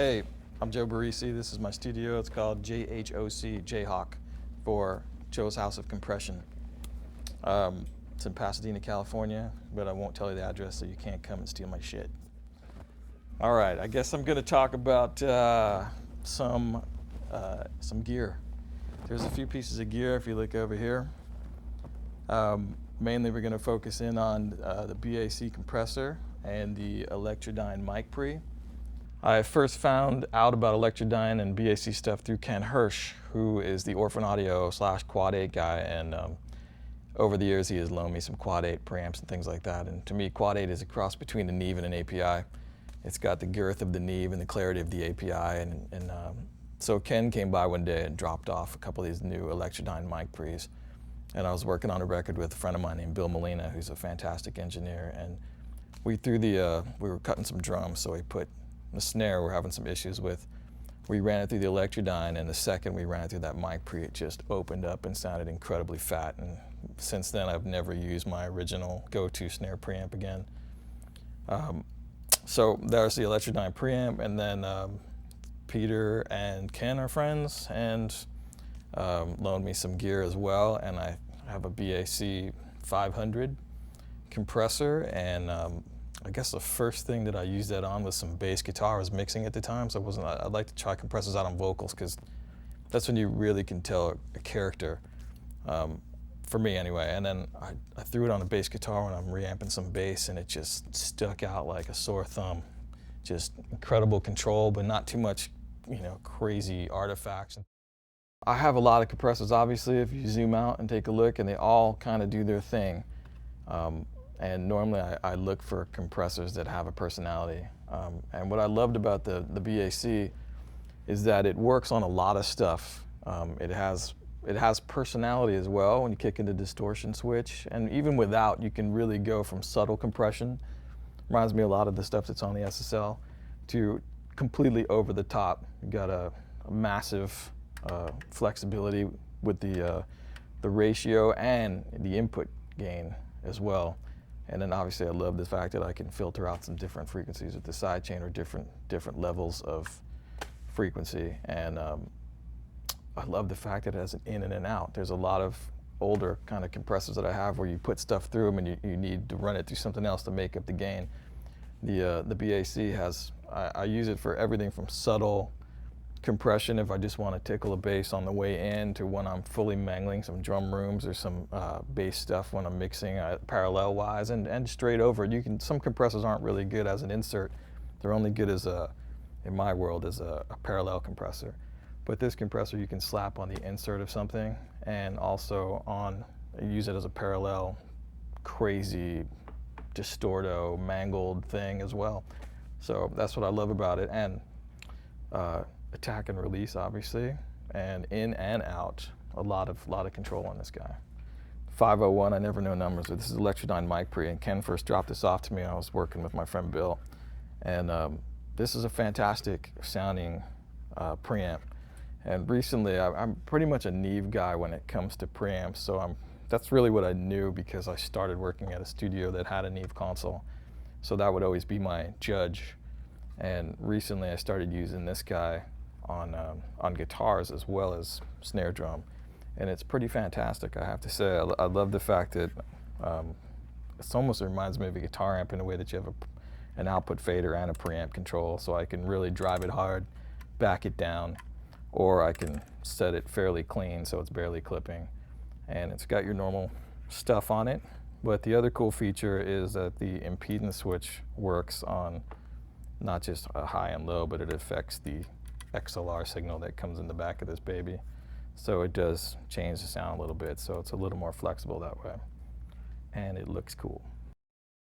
Hey, I'm Joe Barresi. This is my studio. It's called JHOC, Jayhawk, for Joe's House of Compression. It's in Pasadena, California, but I won't tell you the address so you can't come and steal my shit. All right, I guess I'm going to talk about some gear. There's a few pieces of gear if you look over here. Mainly we're going to focus in on the BAC compressor and the Electrodyne mic pre. I first found out about Electrodyne and BAC stuff through Ken Hirsch, who is the Orphan Audio / Quad 8 guy, and over the years he has loaned me some Quad 8 preamps and things like that. And to me, Quad 8 is a cross between an Iive and an API. It's got the girth of the Iive and the clarity of the API, and so Ken came by one day and dropped off a couple of these new Electrodyne mic pre's. And I was working on a record with a friend of mine named Bill Molina, who's a fantastic engineer, and we were cutting some drums, so we put the snare we're having some issues with. We ran it through the Electrodyne, and the second we ran it through that mic pre, it just opened up and sounded incredibly fat. And since then, I've never used my original go-to snare preamp again. So there's the Electrodyne preamp, and then Peter and Ken are friends and loaned me some gear as well, and I have a BAC 500 compressor, and I guess the first thing that I used that on was some bass guitar. I was mixing at the time, so I'd like to try compressors out on vocals, because that's when you really can tell a character, for me anyway. And then I threw it on a bass guitar when I'm reamping some bass, and it just stuck out like a sore thumb. Just incredible control, but not too much, crazy artifacts. I have a lot of compressors, obviously, if you zoom out and take a look, and they all kind of do their thing. And normally I look for compressors that have a personality. And what I loved about the BAC is that it works on a lot of stuff. It has personality as well when you kick in the distortion switch. And even without, you can really go from subtle compression, reminds me a lot of the stuff that's on the SSL, to completely over the top. You got a massive flexibility with the ratio and the input gain as well. And then obviously I love the fact that I can filter out some different frequencies with the sidechain, or different levels of frequency. And I love the fact that it has an in and an out. There's a lot of older kind of compressors that I have where you put stuff through them and you need to run it through something else to make up the gain. The BAC has, I use it for everything from subtle compression if I just want to tickle a bass on the way in, to when I'm fully mangling some drum rooms or some bass stuff when I'm mixing parallel wise, and straight over. Some compressors aren't really good as an insert. They're only good as in my world, as a parallel compressor. But this compressor you can slap on the insert of something, and also use it as a parallel crazy distorto mangled thing as well. So that's what I love about it. And attack and release, obviously, and in and out, a lot of control on this guy. 501, I never know numbers, but this is Electrodyne mic pre, and Ken first dropped this off to me. I was working with my friend Bill, and this is a fantastic sounding preamp. And recently, I'm pretty much a Iive guy when it comes to preamps, so that's really what I knew, because I started working at a studio that had an Iive console, so that would always be my judge. And recently I started using this guy on guitars as well as snare drum, and it's pretty fantastic, I have to say. I love the fact that it almost reminds me of a guitar amp in a way that you have an output fader and a preamp control, so I can really drive it hard, back it down, or I can set it fairly clean so it's barely clipping. And it's got your normal stuff on it, but the other cool feature is that the impedance switch works on not just a high and low, but it affects the XLR signal that comes in the back of this baby. So it does change the sound a little bit, so it's a little more flexible that way. And it looks cool.